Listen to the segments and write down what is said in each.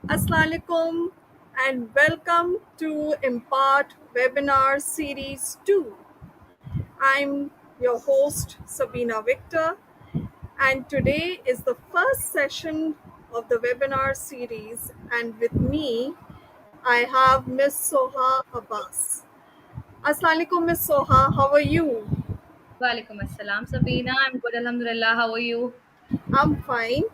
Assalamualaikum and welcome to Impart Webinar Series 2. I'm your host Sabina Victor, and today is the first session of the webinar series, and with me I have Miss Suha Abbas. Assalamualaikum Miss Soha, how are you? Walaikum assalam, Sabina. I'm good, alhamdulillah. How are you? I'm fine.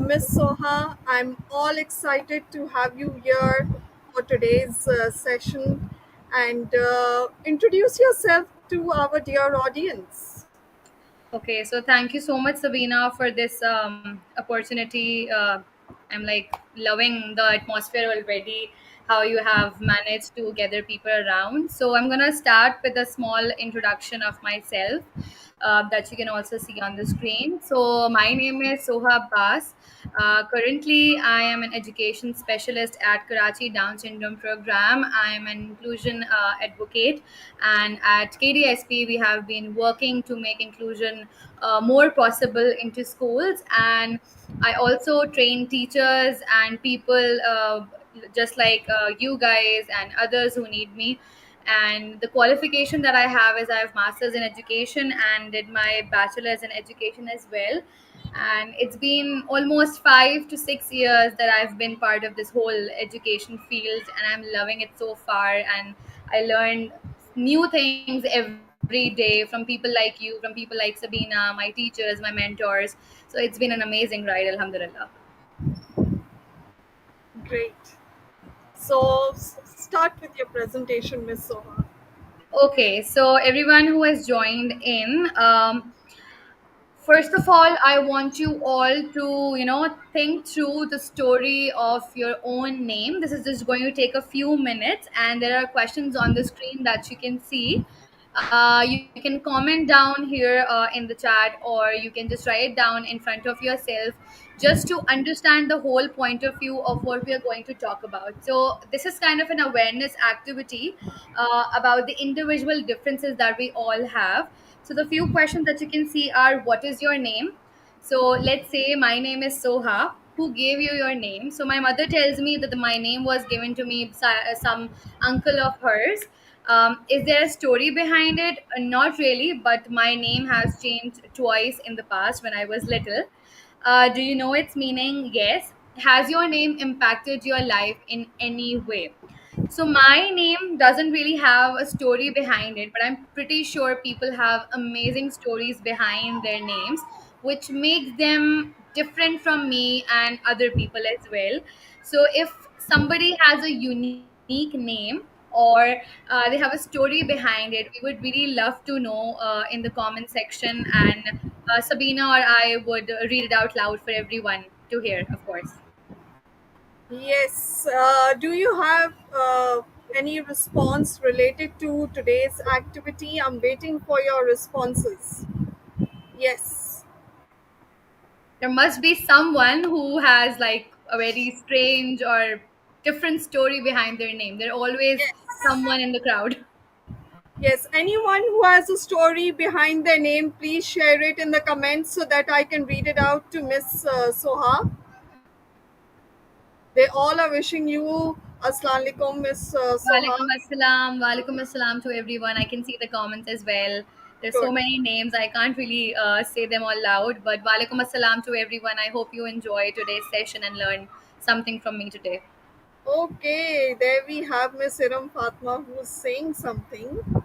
Miss Soha, I'm all excited to have you here for today's session and introduce yourself to our dear audience. Okay, so thank you so much, Sabina, for this opportunity. I'm like loving the atmosphere already, how you have managed to gather people around. So I'm gonna start with a small introduction of myself that you can also see on the screen. So my name is Suha Abbas. Currently, I am an education specialist at Karachi Down Syndrome Program. I am an inclusion advocate, and at KDSP, we have been working to make inclusion more possible into schools. And I also train teachers and people just like you guys and others who need me. And the qualification that I have is I have masters in education and did my bachelor's in education as well. And it's been almost 5 to 6 years that I've been part of this whole education field, and I'm loving it so far. And I learned new things every day from people like you, from people like Sabina, my teachers, my mentors. So it's been an amazing ride, alhamdulillah. Great. So, start with your presentation, Miss Soha. Okay, so everyone who has joined in, first of all, I want you all to, think through the story of your own name. This is just going to take a few minutes, and there are questions on the screen that you can see. You can comment down here in the chat, or you can just write it down in front of yourself just to understand the whole point of view of what we are going to talk about. So, this is kind of an awareness activity about the individual differences that we all have. So the few questions that you can see are, what is your name? So let's say my name is Soha. Who gave you your name? So my mother tells me that my name was given to me by some uncle of hers. Is there a story behind it? Not really, but my name has changed twice in the past when I was little. Do you know its meaning? Yes. Has your name impacted your life in any way? So my name doesn't really have a story behind it, but I'm pretty sure people have amazing stories behind their names, which makes them different from me and other people as well. So if somebody has a unique name, or they have a story behind it, we would really love to know in the comment section, and Sabina or I would read it out loud for everyone to hear, of course. Yes. Do you have any response related to today's activity? I'm waiting for your responses. Yes. There must be someone who has like a very strange or different story behind their name. There's always Yes. someone in the crowd. Yes, anyone who has a story behind their name, please share it in the comments so that I can read it out to Miss Soha. They all are wishing you Assalamu alaikum, Miss Soha. Walaikum assalam to everyone. I can see the comments as well. There's so Good. many names. I can't really say them all loud, but walaikum assalam to everyone. I hope you enjoy today's session and learn something from me today. Okay, there we have Miss Iram Fatma who's saying something.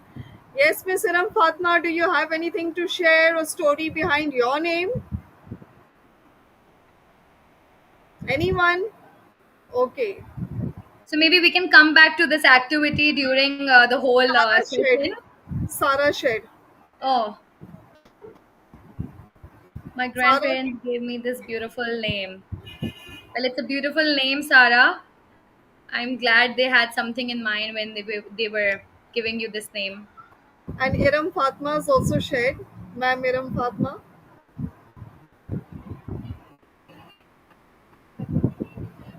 Yes, Miss Iram Fatma, do you have anything to share, a story behind your name? Anyone? Okay. So maybe we can come back to this activity during the whole Sarah session. Shed. Sarah Shed. Oh, my Sarah. grandparents gave me this beautiful name. Well, it's a beautiful name, Sarah. I'm glad they had something in mind when they were giving you this name. And Iram Fatma is also shared. Ma'am Iram Fatma.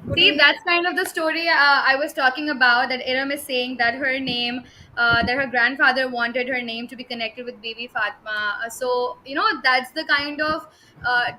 Good See, evening. that's kind of the story I was talking about. That Iram is saying that her name, that her grandfather wanted her name to be connected with baby Fatma. So, that's the kind of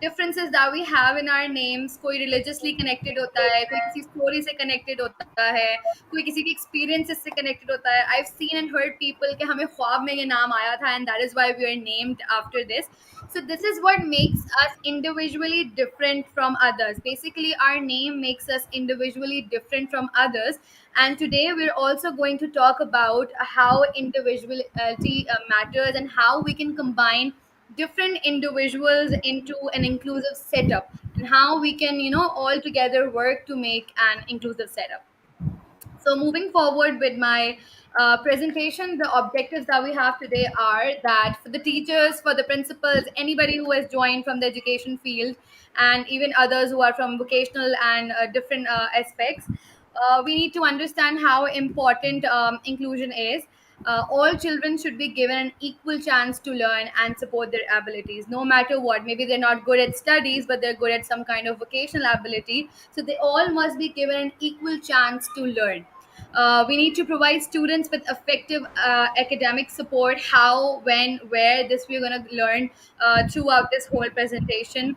differences that we have in our names. कोई religiously connected होता है, कोई किसी story से connected होता है, कोई किसी के experiences से connected होता है. I've seen and heard people कि हमें ख्वाब में ये नाम आया था, and that is why we are named after this. So this is what makes us individually different from others. Basically, our name makes us individually different from others. And today we're also going to talk about how individuality matters and how we can combine different individuals into an inclusive setup, and how we can, all together work to make an inclusive setup. So, moving forward with my presentation, the objectives that we have today are that for the teachers, for the principals, anybody who has joined from the education field, and even others who are from vocational and different aspects, we need to understand how important inclusion is. All children should be given an equal chance to learn and support their abilities, no matter what. Maybe they're not good at studies, but they're good at some kind of vocational ability. So they all must be given an equal chance to learn. We need to provide students with effective academic support. How, when, where, this we're going to learn throughout this whole presentation.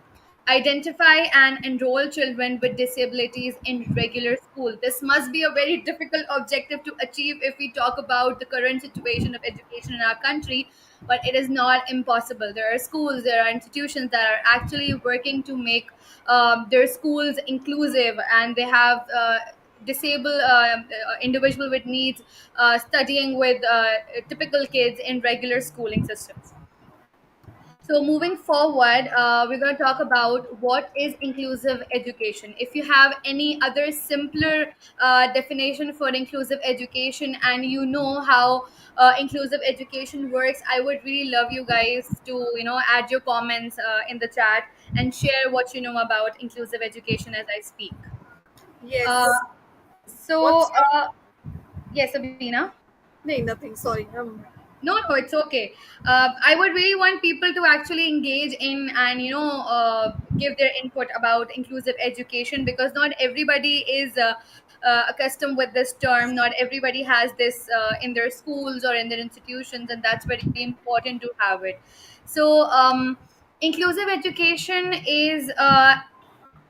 Identify and enroll children with disabilities in regular school. This must be a very difficult objective to achieve if we talk about the current situation of education in our country, but it is not impossible. There are schools, there are institutions that are actually working to make their schools inclusive, and they have disabled individual with needs studying with typical kids in regular schooling systems. So moving forward, we're going to talk about what is inclusive education. If you have any other simpler definition for inclusive education, and you know how inclusive education works, I would really love you guys to add your comments in the chat and share what you know about inclusive education as I speak. Uh, Yes. so, What's your? yes, Abhina. No, nothing. Sorry. No, no, it's okay. I would really want people to actually engage in and give their input about inclusive education, because not everybody is accustomed with this term. Not everybody has this in their schools or in their institutions, and that's very important to have it. So, inclusive education is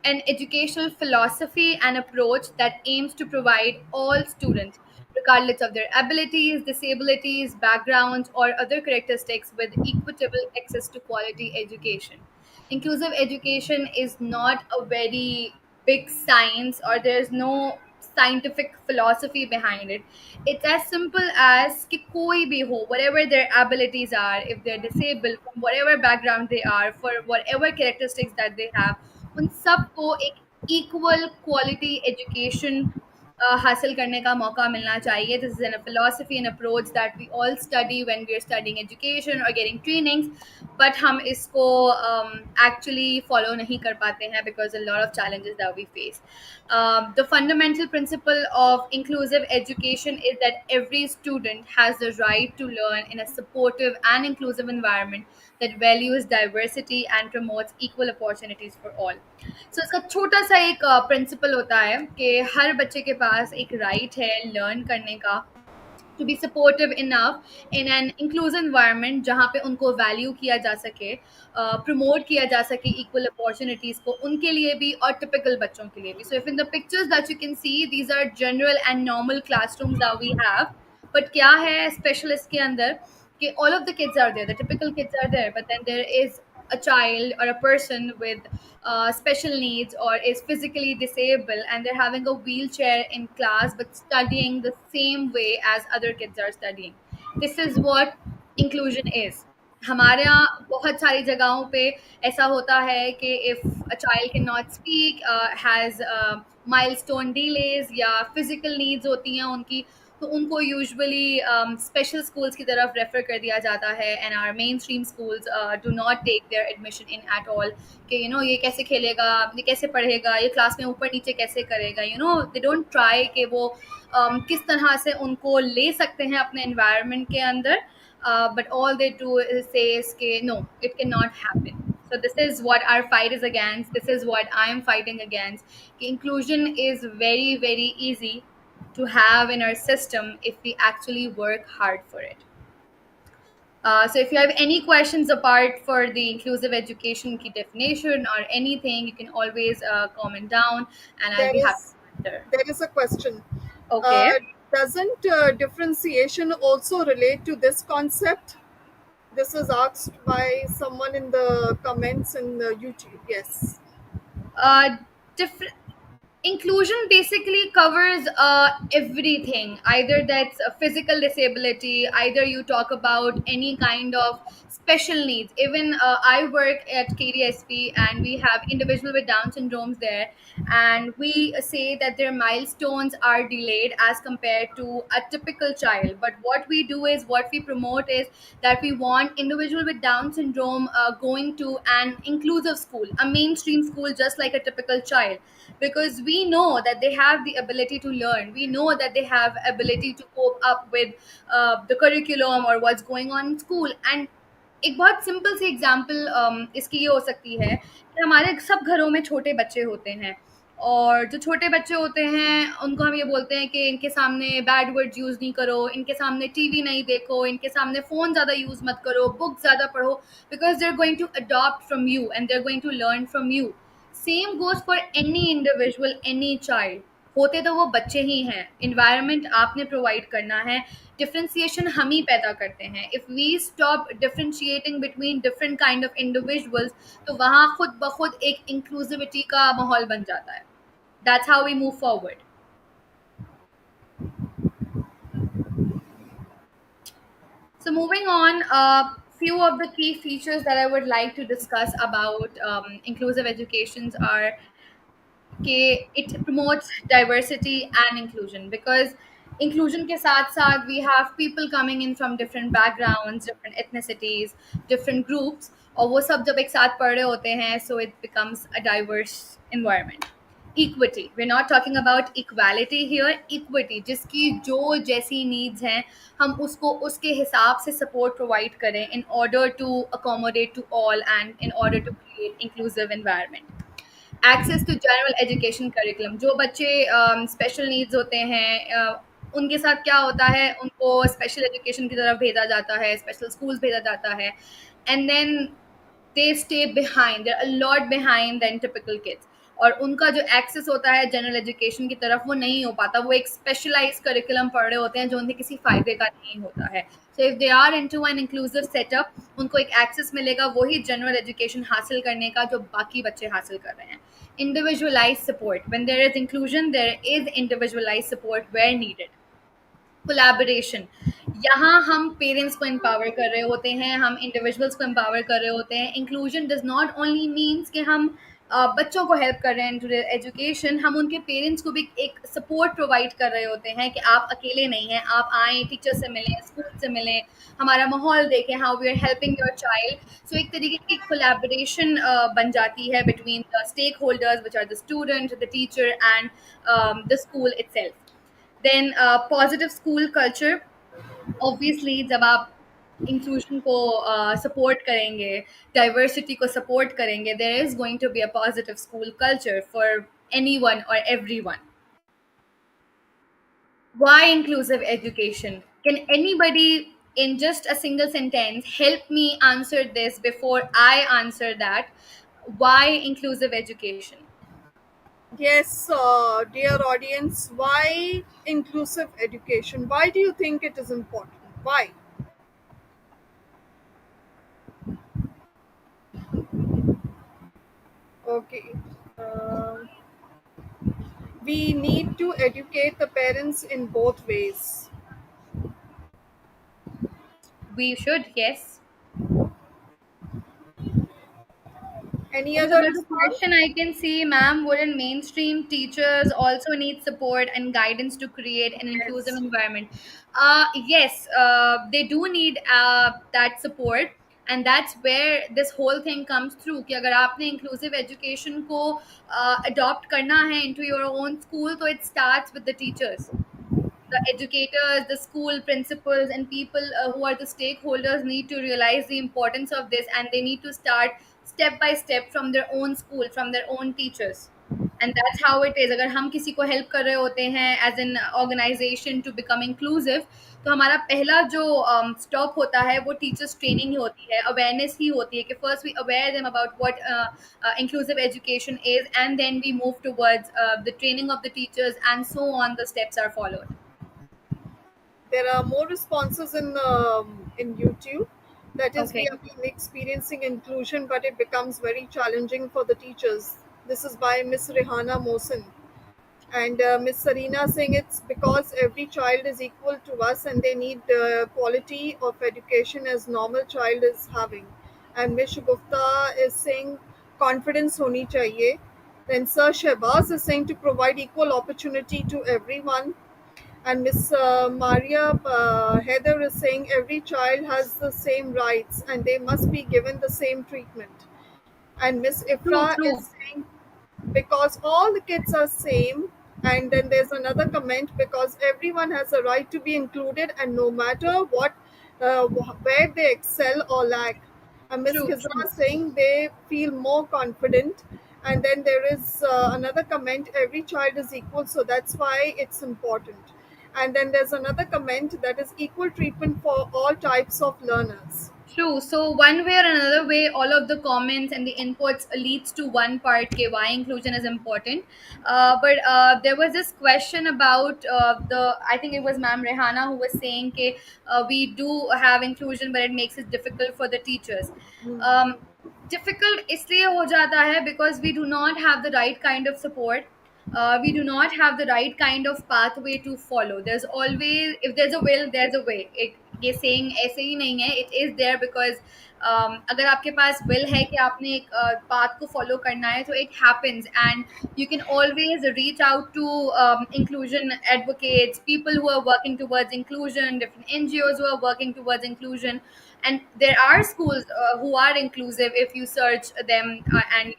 an educational philosophy and approach that aims to provide all students, regardless of their abilities, disabilities, backgrounds, or other characteristics, with equitable access to quality education. Inclusive education is not a very big science, or there's no scientific philosophy behind it. It's as simple as कि कोई भी हो, whatever their abilities are, if they're disabled, from whatever background they are, for whatever characteristics that they have, उन सबको एक equal quality education हासिल करने का मौका मिलना चाहिए. This is an philosophy an approach that we all study when we are studying education और गेटिंग ट्रेनिंग्स, बट हम इसको एक्चुअली फॉलो नहीं कर पाते हैं because a lot of challenges that we face. The fundamental principle of inclusive education is that every student has the right to learn in a supportive and inclusive environment that values diversity and promotes equal opportunities for all. So इसका छोटा सा एक principal होता है कि हर बच्चे के पास एक राइट है लर्न करने का, to be supportive enough in an inclusive environment जहाँ पे उनको वैल्यू किया जा सके, प्रमोट किया जा सके इक्वल अपॉर्चुनिटीज को उनके लिए भी और टिपिकल बच्चों के लिए भी. So if in the pictures that you can see, these are general and normal classrooms that we have. But क्या है स्पेशल इसके अंदर कि all of the kids are there, the typical kids are there, but then there is a child or a person with special needs or is physically disabled, and they're having a wheelchair in class but studying the same way as other kids are studying. This is what inclusion is. हमारे यहाँ बहुत सारी जगहों पे ऐसा होता है कि if a child can not speak, has milestone delays या फिजिकल नीड्स होती हैं उनकी, तो उनको यूजुअली स्पेशल स्कूल्स की तरफ रेफर कर दिया जाता है. And our mainstream schools do not take their admission in at all कि ये कैसे खेलेगा, ये कैसे पढ़ेगा, ये क्लास में ऊपर नीचे कैसे करेगा. दे डोंट ट्राई कि वो किस तरह से उनको ले सकते हैं अपने एनवायरनमेंट के अंदर. But all they do is say is कि no, it cannot happen. So this is what our fight is against. This is what I am fighting against. Inclusion is very, very easy to have in our system if we actually work hard for it. So if you have any questions apart for the inclusive education key definition or anything, you can always comment down and I'll There be happy is to answer. there is a question. Okay. Uh, doesn't differentiation also relate to this concept? This is asked by someone in the comments in the YouTube. Yes. Uh, different inclusion basically covers everything, either that's a physical disability, either you talk about any kind of special needs. Even I work at KDSP and we have individual with down syndromes there, and we say that their milestones are delayed as compared to a typical child. But what we do is, what we promote is that we want individual with down syndrome going to an inclusive school, a mainstream school, just like a typical child, because we know that they have the ability to learn, we know that they have ability to cope up with the curriculum or what's going on in school. And एक बहुत simple सी example इसकी ये हो सकती है कि हमारे सब घरों में छोटे बच्चे होते हैं, और जो छोटे बच्चे होते हैं उनको हम ये बोलते हैं कि इनके सामने बैड वर्ड्स यूज़ नहीं करो, इनके सामने टीवी नहीं देखो, इनके सामने फ़ोन ज़्यादा यूज़ मत करो, बुक ज़्यादा पढ़ो, because they are going to adopt from you and they are going to learn from you. Same goes for any individual, any child. होते तो वो बच्चे ही हैं, इन्वायरमेंट आपने प्रोवाइड करना है, डिफ्रेंसिएशन हम ही पैदा करते हैं. If we stop differentiating between different kind of individuals, तो वहाँ खुद ब खुद एक इंक्लूसिविटी का माहौल बन जाता है. That's how we move forward. So moving on, a few of the key features that I would like to discuss about inclusive educations are कि it promotes diversity and inclusion, because inclusion के साथ साथ we have people coming in from different backgrounds, different ethnicities, different groups, और वो सब जब एक साथ पढ़ रहे होते हैं, so it becomes a diverse environment. Equity, we're not talking about equality here. Equity, जिसकी जो जैसी needs हैं हम उसको उसके हिसाब से support provide करें in order to accommodate to all and in order to create inclusive environment. Access to general education curriculum, जो बच्चे स्पेशल नीड्स होते हैं उनके साथ क्या होता है, उनको स्पेशल एजुकेशन की तरफ भेजा जाता है, स्पेशल स्कूल्स भेजा जाता है, and then they stay behind, they are a lot behind than typical kids, और उनका जो एक्सेस होता है जनरल एजुकेशन की तरफ वो नहीं हो पाता. वो एक स्पेशलाइज करिकुलम पढ़ रहे होते हैं जो उन्हें किसी फ़ायदे का नहीं होता है. So if they are into an inclusive setup, उनको एक एक्सेस मिलेगा वही जनरल एजुकेशन हासिल करने का जो बाकी बच्चे हासिल कर रहे हैं. Individualized support, when there is inclusion there is individualized support where needed. Collaboration, यहाँ हम पेरेंट्स को एम्पावर कर रहे होते हैं, हम इंडिविजुअल्स को एम्पावर कर रहे होते हैं. Inclusion does not only means कि हम बच्चों को हेल्प कर रहे हैं टू एजुकेशन, हम उनके पेरेंट्स को भी एक सपोर्ट प्रोवाइड कर रहे होते हैं कि आप अकेले नहीं हैं, आप आएँ, टीचर से मिलें, स्कूल से मिलें, हमारा माहौल देखें, how we are helping your child. So एक तरीके की कोलैबोरेशन बन जाती है between the stakeholders which are the student, the teacher and the school itself. Then positive school culture, obviously जब आप इंक्लूजन को सपोर्ट करेंगे, डाइवर्सिटी को सपोर्ट करेंगे, there is going to be a positive school culture for anyone और everyone. Why inclusive education? Can anybody in just a single sentence help me answer this before I answer that? Why inclusive education? Yes, dear audience, why inclusive education? Why do you think it is important? Why? Okay. Uh, we need to educate the parents in both ways. We should, yes. Any So other there's a response? question I can see, ma'am. Wouldn't mainstream teachers also need support and guidance to create an inclusive Yes. environment? Yes, they do need that support, and that's where this whole thing comes through. कि अगर आपने inclusive education को adopt करना है into your own school, तो it starts with the teachers, the educators, the school principals, and people who are the stakeholders need to realize the importance of this, and they need to start step by step from their own school, from their own teachers. And that's how it is. अगर हम किसी को help कर रहे होते हैं as an organization to become inclusive, तो हमारा पहला जो स्टॉप होता है वो टीचर्स ट्रेनिंग ही होती है, अवेयरनेस ही होती है कि first we aware them about what inclusive education is, and then we move towards the training of the teachers, and so on the steps are followed. There are more responses in YouTube. That is, we Okay. have been experiencing inclusion, but it becomes very challenging for the teachers. This is by Miss Rehana Mohsin. And Miss Sarina saying it's because every child is equal to us and they need quality of education as normal child is having. And Miss Gupta is saying confidence honi chahiye. Then Sir Shehbaz is saying to provide equal opportunity to everyone. And Miss Maria Heather is saying every child has the same rights and they must be given the same treatment. And Miss True, Ifra true. is saying because all the kids are same. And then there's another comment because everyone has a right to be included and no matter what where they excel or lack. And Miss True, Khizra true. saying they feel more confident. And then there is another comment every child is equal so that's why it's important. And then there's another comment that is equal treatment for all types of learners. True. So one way or another way, all of the comments and the inputs leads to one part, ke why inclusion is important. But there was this question about the, I think it was Ma'am Rehana who was saying ke we do have inclusion, but it makes it difficult for the teachers. Um, Difficult इसलिए हो जाता है because we do not have the right kind of support. We do not have the right kind of pathway to follow. There's always, if there's a will, there's a way. It, ये saying ऐसे ही नहीं है, it is there because अगर आपके पास will है कि आपने एक path को follow करना है, तो it happens, and you can always reach out to inclusion advocates, people who are working towards inclusion, different NGOs who are working towards inclusion. And there are schools who are inclusive if you search them, and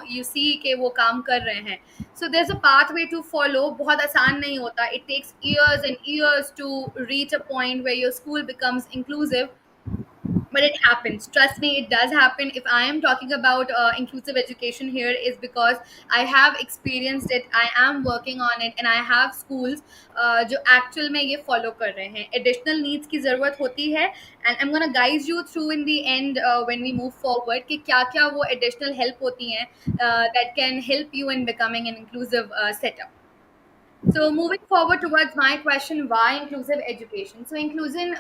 you see कि वो काम कर रहे हैं. So there's a pathway to follow. बहुत आसान नहीं होता. It takes years and years to reach a point where your school becomes inclusive, but it happens. Trust me, it does happen. If I am talking about inclusive education here, is because I have experienced it, I am working on it, and I have schools जो actual में ये follow कर रहे हैं. Additional needs की ज़रूरत होती है, and I'm gonna guide you through in the end when we move forward कि क्या क्या वो additional help होती हैं that can help you in becoming an inclusive setup. So moving forward towards my question, why inclusive education? So inclusion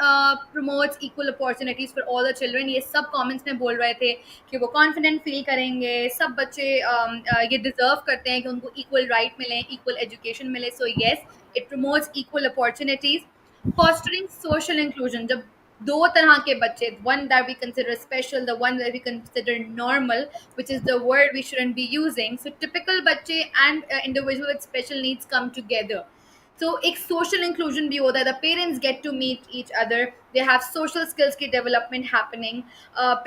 promotes equal opportunities for all the children. ये सब comments में बोल रहे थे कि वो confident feel करेंगे, सब बच्चे ये deserve करते हैं कि उनको equal right मिले, equal education मिले. So yes, it promotes equal opportunities. Fostering social inclusion. जब दो तरह के बच्चे, one that we consider special, the one that we consider normal, which is the word we shouldn't be using. So typical बच्चे and individual with special needs come together. So एक social inclusion भी होता है. The parents get to meet each other. They have social skills की development happening.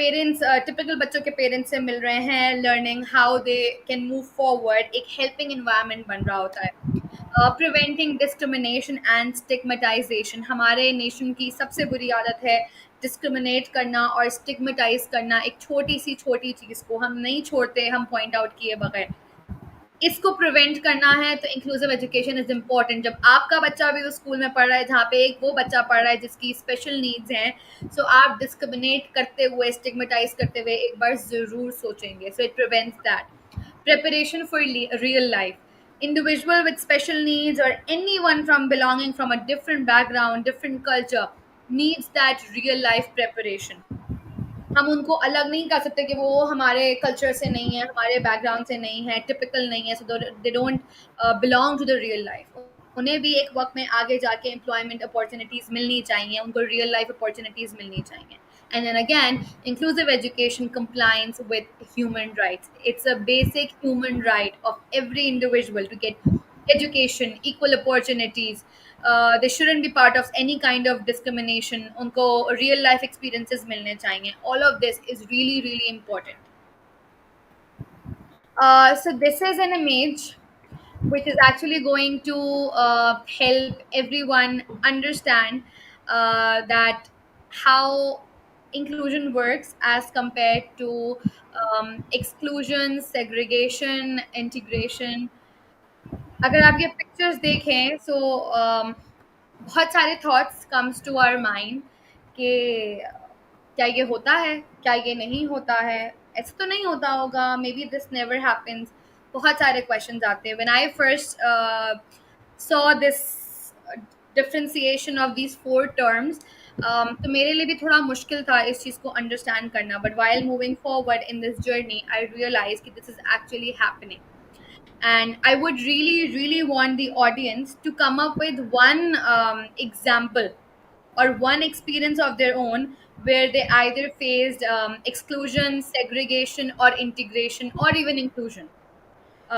Parents typical बच्चों के parents से मिल रहे हैं, learning how they can move forward. एक helping environment बन रहा होता है. Preventing discrimination and stigmatisation. हमारे नेशन की सबसे बुरी आदत है डिस्क्रिमिनेट करना और स्टिग्मेटाइज करना. एक छोटी चीज़ को हम नहीं छोड़ते, हम पॉइंट आउट किए बगैर. इसको प्रिवेंट करना है तो इंक्लूसिव एजुकेशन इज इम्पॉर्टेंट. जब आपका बच्चा भी उस स्कूल में पढ़ रहा है जहाँ पे एक वो बच्चा पढ़ रहा है जिसकी स्पेशल नीड्स हैं, सो आप डिस्क्रिमिनेट करते हुए, स्टिग्मेटाइज करते हुए एक बार ज़रूर सोचेंगे. So it prevents that. Preparation for real life. Individual with special needs or anyone from belonging from a different background, different culture needs that real life preparation. हम उनको अलग नहीं कर सकते कि वो हमारे कल्चर से नहीं है, हमारे बैकग्राउंड से नहीं है, टिपिकल नहीं है, so they don't belong to the real life. उन्हें भी एक वक्त में आगे जाके एम्प्लॉयमेंट अपॉर्चुनिटीज मिलनी चाहिए, उनको रियल लाइफ अपॉर्चुनिटीज मिलनी चाहिए. And then again, inclusive education compliance with human rights. It's a basic human right of every individual to get education, equal opportunities. They shouldn't be part of any kind of discrimination. उनको real life experiences मिलने चाहिए. All of this is really, really important. So this is an image which is actually going to help everyone understand that how inclusion works as compared to exclusion, segregation, integration. अगर आप ये pictures देखें so बहुत सारे thoughts comes to our mind कि क्या ये होता है, क्या ये नहीं होता है, ऐसे तो नहीं होता होगा, may be this never happens. बहुत सारे क्वेश्चंस आते हैं. When I first saw this differentiation of these four terms, तो मेरे लिए भी थोड़ा मुश्किल था इस चीज़ को अंडरस्टैंड करना. But while moving forward in this journey I realise कि this is actually happening. And I would really want the audience to come up with one example or one experience of their own where they either faced exclusion, segregation, or integration, or even inclusion.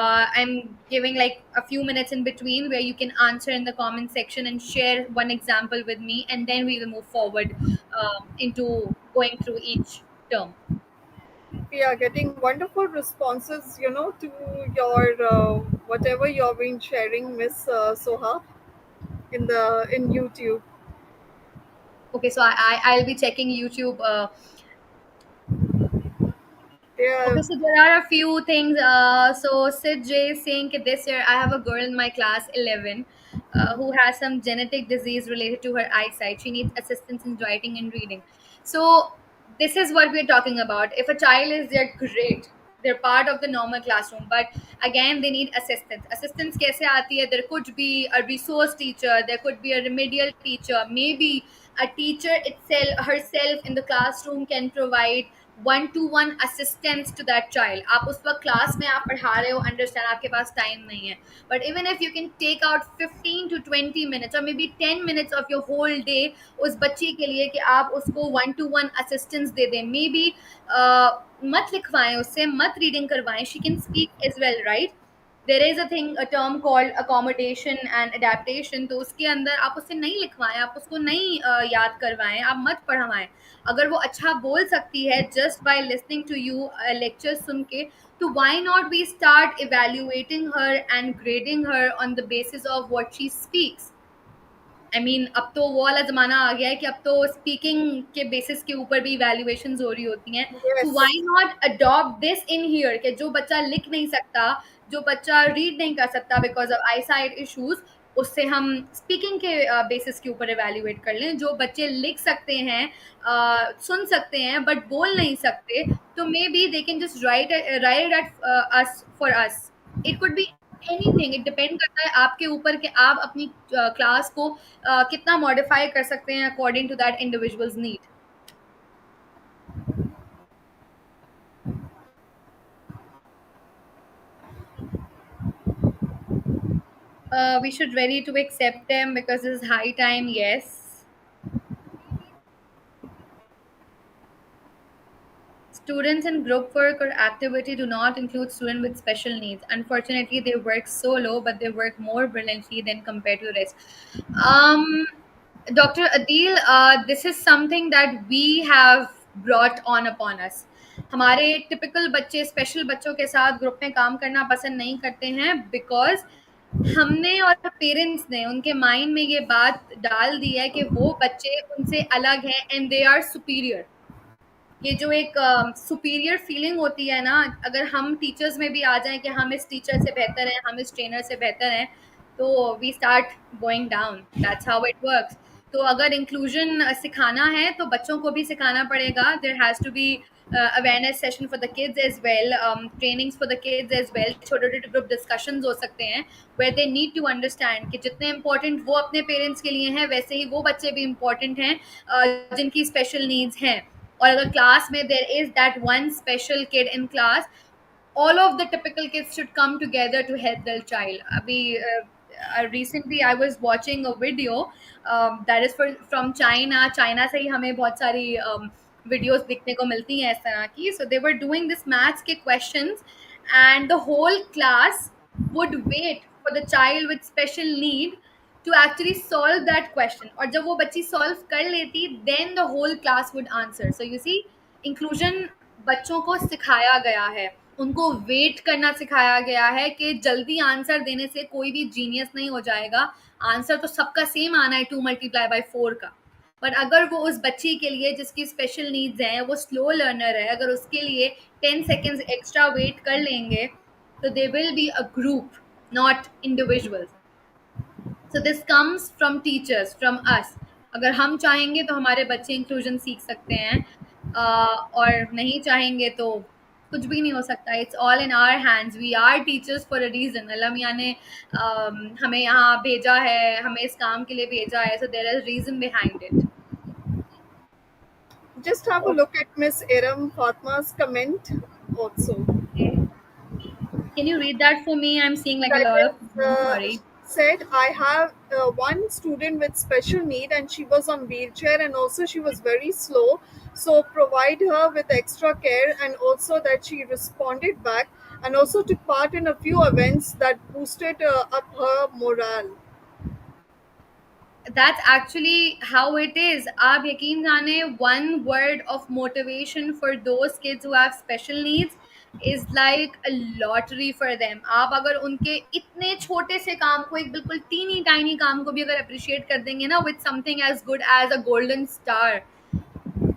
I'm giving like a few minutes in between where you can answer in the comment section and share one example with me, and then we will move forward into going through each term. We are getting wonderful responses, to your whatever you've been sharing, Miss Soha, in YouTube. Okay, so I'll be checking YouTube. There, Okay, so there are a few things. So Sid J is saying that this year I have a girl in my class 11 who has some genetic disease related to her eyesight. She needs assistance in writing and reading. So this is what we're talking about. If a child is there, great. They're part of the normal classroom, but again they need assistance. Assistance कैसे आती है? There could be a resource teacher, there could be a remedial teacher, maybe a teacher itself herself in the classroom can provide one to one assistance to that child. आप उस वक्त class में आप पढ़ा रहे हो, अंडरस्टैंड, आपके पास time नहीं है, but even if you can take out 15 to 20 minutes और maybe 10 minutes of your whole day उस बच्ची के लिए कि आप उसको वन टू वन असिस्टेंस दे दें. मे बी मत लिखवाएं उससे, मत रीडिंग करवाएं, she can speak as well, right? There is a term called accommodation and adaptation. तो उसके अंदर आप उससे नहीं लिखवाएं, आप उसको नहीं याद करवाएं, आप मत पढ़वाएं. अगर वो अच्छा बोल सकती है just by listening to you lecture सुन के, तो why not we start evaluating her and grading her on the basis of what she speaks. I mean अब तो वो वाला ज़माना आ गया है कि अब तो स्पीकिंग के बेसिस के ऊपर भी इवैल्यूएशंस हो रही होती हैं. तो yes. Why not adopt this in here कि जो बच्चा लिख नहीं सकता, जो बच्चा रीड नहीं कर सकता because of I site issues, उससे हम स्पीकिंग के बेसिस के ऊपर इवैल्यूएट कर लें. जो बच्चे लिख सकते हैं, सुन सकते हैं बट बोल नहीं सकते, तो may be they can just right at us for us. It could be anything. It depend करता है आपके ऊपर कि आप अपनी क्लास को कितना मॉडिफाई कर सकते हैं according to that individuals need. We should ready to accept them because it's high time. Yes. Students in group work or activity do not include students with special needs. Unfortunately, they work solo, but they work more brilliantly than compared to the rest. Um, Dr. Adil, this is something that we have brought on upon us. हमारे typical बच्चे special बच्चों के साथ group में काम करना पसंद नहीं करते हैं बिकॉज हमने और पेरेंट्स ने उनके माइंड में ये बात डाल दी है कि वो बच्चे उनसे अलग हैं एंड दे आर सुपीरियर. ये जो एक सुपीरियर फीलिंग होती है ना, अगर हम टीचर्स में भी आ जाएं कि हम इस टीचर से बेहतर हैं, हम इस ट्रेनर से बेहतर हैं, तो we start going down. That's how it works. तो अगर इंक्लूजन सिखाना है तो बच्चों को भी सिखाना पड़ेगा. There has to be awareness session for the kids as well, trainings for the kids as well. छोटे छोटे ग्रुप डिस्कशंस हो सकते हैं where they need to understand कि जितने इंपॉर्टेंट वो अपने पेरेंट्स के लिए हैं, वैसे ही वो बच्चे भी इंपॉर्टेंट हैं जिनकी स्पेशल नीड्स हैं. और अगर क्लास में there is that one special kid in class, all of the typical kids should come together to help their child. Abhi, recently I was watching a video that is from China. China से ही हमें बहुत सारी videos दिखने को मिलती हैं इस तरह की. So they were doing this maths के questions and the whole class would wait for the child with special need to actually solve that question. और जब वो बच्ची solve कर लेती, then the whole class would answer. So you see, inclusion बच्चों को सिखाया गया है, उनको वेट करना सिखाया गया है कि जल्दी आंसर देने से कोई भी जीनियस नहीं हो जाएगा. आंसर तो सबका सेम आना है 2 × 4 का. बट अगर वो उस बच्ची के लिए जिसकी स्पेशल नीड्स हैं, वो स्लो लर्नर है, अगर उसके लिए 10 seconds एक्स्ट्रा वेट कर लेंगे, तो दे will be a group, not individuals. So this comes from teachers, from us. अगर हम चाहेंगे तो हमारे बच्चे इंक्लूजन सीख सकते हैं, और नहीं चाहेंगे तो कुछ भी नहीं हो सकता. It's all in our hands. We are teachers for a reason. Allah मियाँ ने हमें यहाँ भेजा है, हमें इस काम के लिए भेजा है. So there is reason behind it. Just have a look at Miss Iram Fatma's comment also. Okay. Can you read that for me? I'm seeing like a That lot of. is, Sorry. said I have one student with special need and she was on wheelchair and also she was very slow. So provide her with extra care and also that she responded back and also took part in a few events that boosted up her morale. That's actually how it is. आप यकीन जाने, one word of motivation for those kids who have special needs is like a lottery for them. आप अगर उनके इतने छोटे से काम को, एक बिल्कुल टीनी टाइनी काम को भी अगर अप्रिशिएट कर देंगे ना, with something as good as a golden star,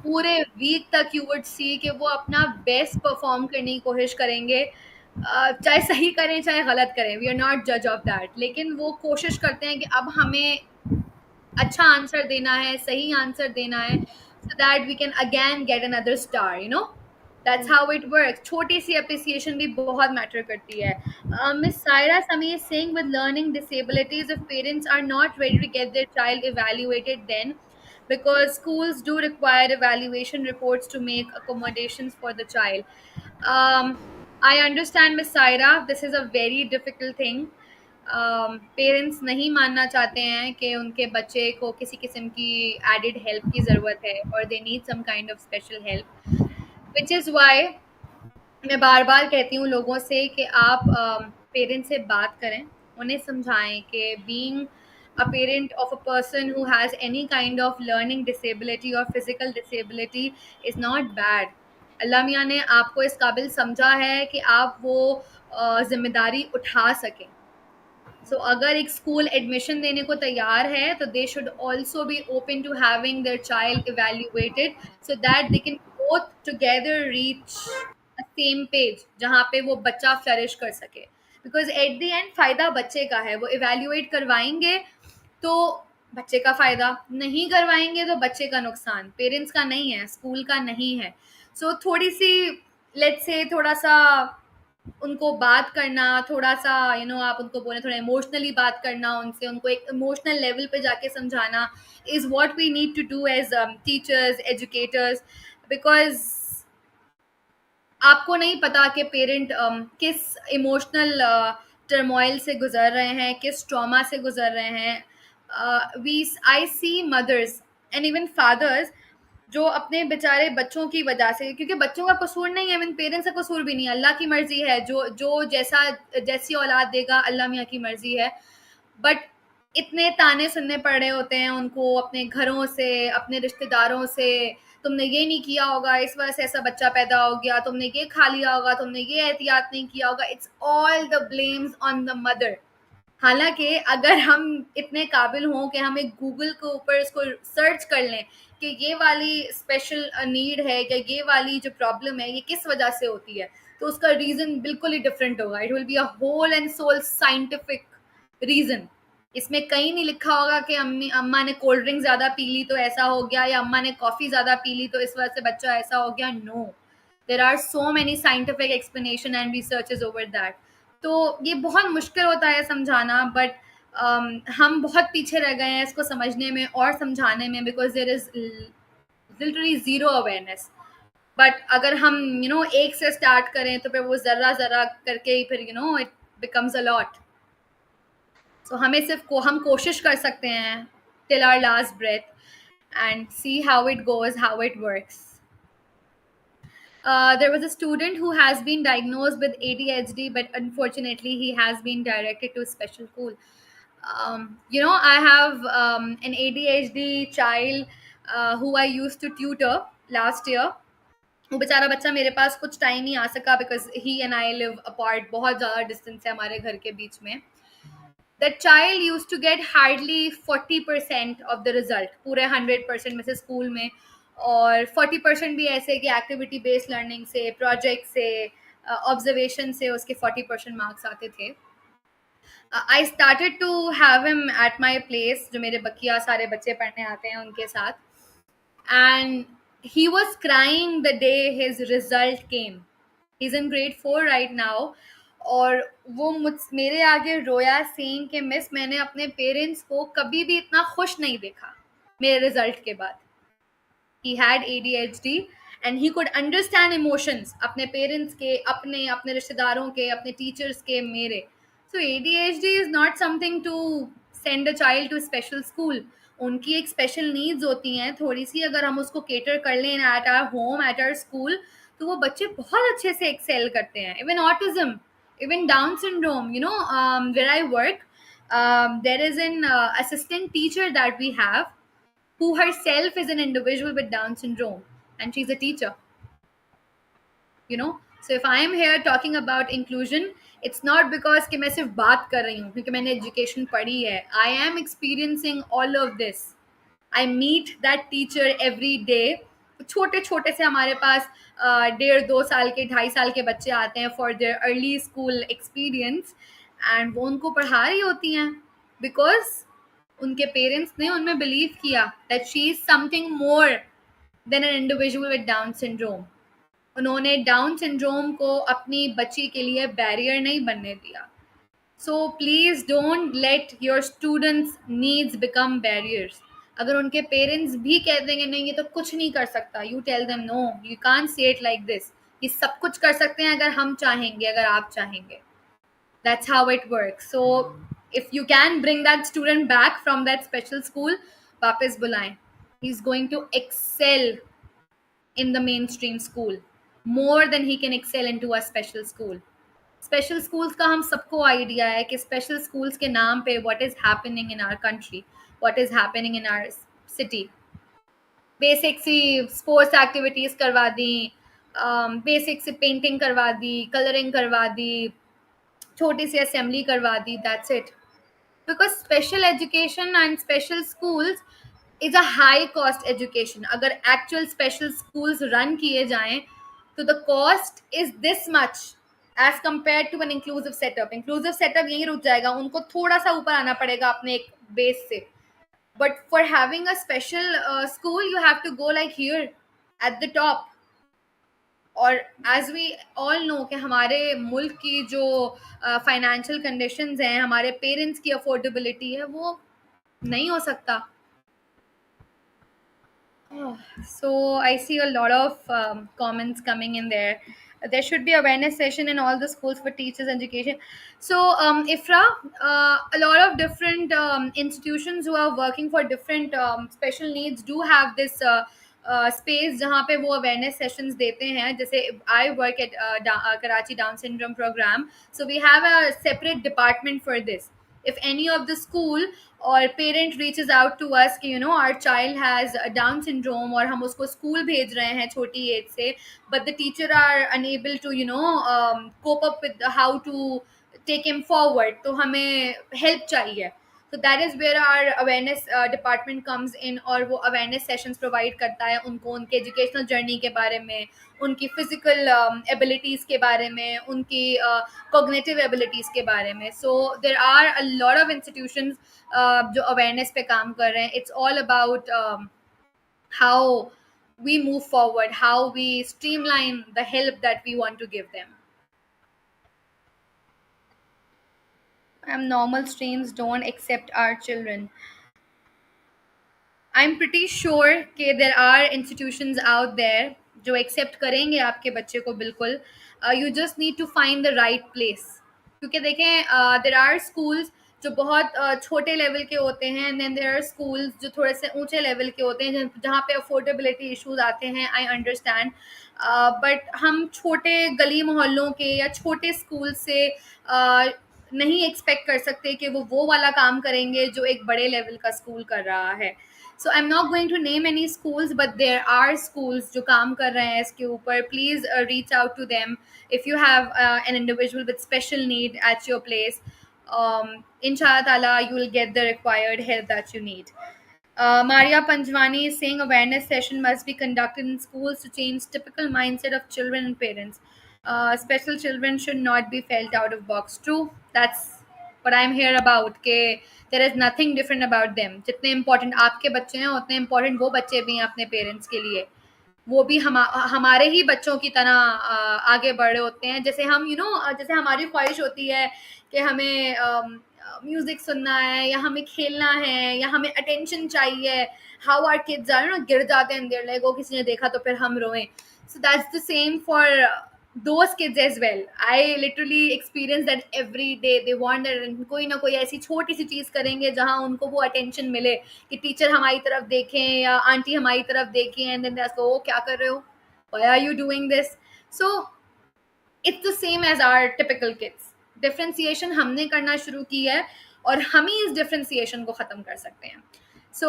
पूरे वीक तक यू वुड सी कि वो अपना बेस्ट परफॉर्म करने की कोशिश करेंगे. चाहे सही करें चाहे गलत करें, वी आर नॉट जज ऑफ दैट, लेकिन वो कोशिश करते हैं कि अब हमें अच्छा आंसर देना है, सही आंसर देना है, so that we can again get another star, you know. That's how it work. छोटी सी अप्रिसिएशन भी बहुत मैटर करती है. Miss Saira Sami is saying with learning disabilities, if parents are not ready to get their child evaluated, then because schools do require evaluation reports to make accommodations for the child. um, I understand, Miss Saira, this is a very difficult thing. Parents नहीं मानना चाहते हैं कि उनके बच्चे को किसी किस्म की एडेड हेल्प की ज़रूरत है, और they need some kind of special help, which is why मैं बार बार कहती हूँ लोगों से कि आप पेरेंट्स से बात करें, उन्हें समझाएं कि being a parent of a person who has any kind of learning disability और physical disability is not bad. Allah मियाँ ने आपको इस काबिल समझा है कि आप वो जिम्मेदारी उठा सकें. सो अगर एक स्कूल एडमिशन देने को तैयार है, तो they should also be open to having their child evaluated, so that they can both together reach a same page, जहाँ पे वो बच्चा फ्लरिश कर सके. बिकॉज एट द एंड फायदा बच्चे का है. वो इवेल्युएट करवाएंगे तो बच्चे का फायदा, नहीं करवाएंगे तो बच्चे का नुकसान. पेरेंट्स का नहीं है, स्कूल का नहीं है. सो थोड़ी सी, लेट्स से थोड़ा सा उनको बात करना, थोड़ा-सा आप उनको बोलें, थोड़ा इमोशनली बात करना उनसे, उनको एक इमोशनल लेवल पे जाके समझाना is what we need to do as teachers, educators. Because आपको नहीं पता कि पेरेंट किस इमोशनल टर्मोइल से गुज़र रहे हैं, किस ट्रॉमा से गुज़र रहे हैं. आई सी मदर्स एंड इवन फादर्स जो अपने बेचारे बच्चों की वजह से, क्योंकि बच्चों का कसूर नहीं है, इवन पेरेंट्स का कसूर भी नहीं है, अल्लाह की मर्जी है, जो जो जैसी औलाद देगा अल्लाह मियाँ की मर्जी है. बट इतने ताने सुनने पड़ रहे होते हैं उनको अपने घरों से, अपने रिश्तेदारों से, तुमने ये नहीं किया होगा इस वजह से ऐसा बच्चा पैदा हो गया, तुमने ये खा लिया होगा, तुमने ये एहतियात नहीं किया होगा. It's all the blames on the mother. हालांकि अगर हम इतने काबिल हों कि हम एक गूगल के ऊपर इसको सर्च कर लें कि ये वाली स्पेशल नीड है या ये वाली जो प्रॉब्लम है ये किस वजह से होती है, तो उसका रीज़न बिल्कुल ही डिफरेंट होगा. It will be a whole and soul scientific reason. इसमें कहीं नहीं लिखा होगा कि अम्मा ने कोल्ड ड्रिंक ज़्यादा पी ली तो ऐसा हो गया, या अम्मा ने कॉफ़ी ज़्यादा पी ली तो इस वजह से बच्चा ऐसा हो गया. No, there are so many scientific explanation and researches over that. तो ये बहुत मुश्किल होता है समझाना, बट हम बहुत पीछे रह गए हैं इसको समझने में और समझाने में, because there is literally zero awareness. But अगर हम एक से स्टार्ट करें तो फिर वो ज़रा ज़रा करके ही फिर it becomes a lot. So हमें सिर्फ हम कोशिश कर सकते हैं till our last breath and see how it goes, how it works. There was a student who has been diagnosed with ADHD, but unfortunately, he has been directed to a special school. I have an ADHD child who I used to tutor last year. वो बेचारा बच्चा मेरे पास कुछ time नहीं आ सका because he and I live apart. बहुत ज़्यादा distance है हमारे घर के बीच में. that child used to get hardly 40% of the result पूरे 100% में से स्कूल में, और 40% भी ऐसे कि एक्टिविटी बेस्ड लर्निंग से, प्रोजेक्ट से, ऑब्जर्वेशन से उसके 40% मार्क्स आते थे. I started to have him at my place, जो मेरे बकिया सारे बच्चे पढ़ने आते हैं उनके साथ, and he was crying the day his result came. He's in grade 4 right now. और वो मेरे आगे रोया सेइंग कि मिस मैंने अपने पेरेंट्स को कभी भी इतना खुश नहीं देखा मेरे रिजल्ट के बाद. He had ADHD and he could understand emotions अपने पेरेंट्स के, अपने अपने रिश्तेदारों के, अपने टीचर्स के, मेरे. So ADHD is not something to send a child to special school. उनकी एक स्पेशल नीड्स होती हैं थोड़ी सी, अगर हम उसको केटर कर लें at our home, at our school, तो वो बच्चे बहुत अच्छे से एक्सेल करते हैं. Even autism, even Down syndrome, where I work, there is an assistant teacher that we have who herself is an individual with Down syndrome, and she's a teacher. So if I am here talking about inclusion, it's not because कि मैं सिर्फ बात कर रही हूँ क्योंकि मैंने education पढ़ी है. I am experiencing all of this. I meet that teacher every day. छोटे छोटे से हमारे पास 1.5-2 साल के, 2.5 साल के बच्चे आते हैं for their early school experience, and वो उनको पढ़ा रही होती हैं बिकॉज उनके पेरेंट्स ने उनमें बिलीव किया that she is something more than an individual with down syndrome. उन्होंने डाउन सिंड्रोम को अपनी बच्ची के लिए बैरियर नहीं बनने दिया. So please don't let your students needs become barriers. अगर उनके पेरेंट्स भी कह देंगे नहीं ये तो कुछ नहीं कर सकता, you tell them no, you can't say it like this. ये सब कुछ कर सकते हैं अगर हम चाहेंगे, अगर आप चाहेंगे. That's how it works. So if you can bring that student back from that special school, वापस बुलाएं. He's going to excel in the mainstream school more than he can excel into a special school. Special schools का हम सबको idea है कि special schools के नाम पे what is happening in our country, what is happening in our city. Basic सी sports activities करवा दी, बेसिक सी पेंटिंग करवा दी, कलरिंग करवा दी, छोटी सी असेंबली करवा दी, that's it. Because special education and special schools is a high cost education. अगर एक्चुअल स्पेशल स्कूल्स रन किए जाएं तो the cost is this much as compare to an inclusive setup. Inclusive setup यहीं रुक जाएगा, उनको थोड़ा सा ऊपर आना पड़ेगा अपने एक बेस से. But for having a special school you have to go like here at the top. और एज वी ऑल नो कि हमारे मुल्क की जो फाइनेंशियल कंडीशंस हैं, हमारे पेरेंट्स की अफोर्डेबिलिटी है, वो नहीं हो सकता. So I see a lot of comments coming in there. There should be awareness session in all the schools for teachers education. So Ifra, a lot of different institutions who are working for different special needs do have this space जहाँ पे वो awareness sessions देते हैं. जैसे I work at Karachi Down Syndrome Program, so we have a separate department for this. If any of the school or parent reaches out to us कि our child has Down syndrome और हम उसको school भेज रहे हैं छोटी as से, but the teacher are unable to cope up with how to take him forward, तो हमें help चाहिए. So that is where our awareness department comes in, और वो awareness sessions provide करता है उनको, उनके educational journey के बारे में, उनकी physical abilities के बारे में, उनकी cognitive abilities के बारे में. So there are a lot of institutions जो awareness पे काम कर रहे हैं. It's all about how we move forward, how we streamline the help that we want to give them. Normal streams don't accept our children. I'm pretty sure कि there are institutions out there जो accept करेंगे आपके बच्चे को बिल्कुल. You just need to find the right place. क्योंकि देखें there are schools जो बहुत छोटे लेवल के होते हैं, and then there are schools जो थोड़े से ऊंचे लेवल के होते हैं जहाँ पे अफोर्डेबिलिटी इश्यूज आते हैं. I understand, but हम छोटे गली मोहल्लों के या छोटे स्कूल से नहीं एक्सपेक्ट कर सकते कि वो वाला काम करेंगे जो एक बड़े लेवल का स्कूल कर रहा है. So I'm not going to name any schools, but there are schools जो काम कर रहे हैं इसके ऊपर. Please reach out to them if you have an individual with special need at your place. Inshallah Ta'ala, you will get the required help that you need. Maria Panjwani is saying awareness session must be conducted in schools to change typical mindset of children and parents. Special children should not be felt out of box. True, that's what I'm here about. कि there is nothing different about them. जितने important आपके बच्चे हैं उतने important वो बच्चे भी हैं अपने parents के लिए. वो भी हमारे ही बच्चों की तरह आगे बढ़ रहे होते हैं. जैसे हम जैसे हमारी ख्वाहिश होती है कि हमें म्यूजिक सुनना है या हमें खेलना है या हमें अटेंशन चाहिए. हाउ आर किड्स आर गिर जाते हैं देयर लाइक वो किसी ने देखा तो फिर हम रोएं. So that's the same for those kids as well. I literally experience that every day. They want that कोई ना कोई ऐसी छोटी सी चीज करेंगे जहां उनको वो अटेंशन मिले कि टीचर हमारी तरफ देखें या आंटी हमारी तरफ देखें एंड देन दे ओ क्या कर रहे हो, why are you doing this. So it's the same as our typical kids. Differentiation हमने करना शुरू की है और हम ही इस डिफ्रेंसिएशन को ख़त्म कर सकते हैं. So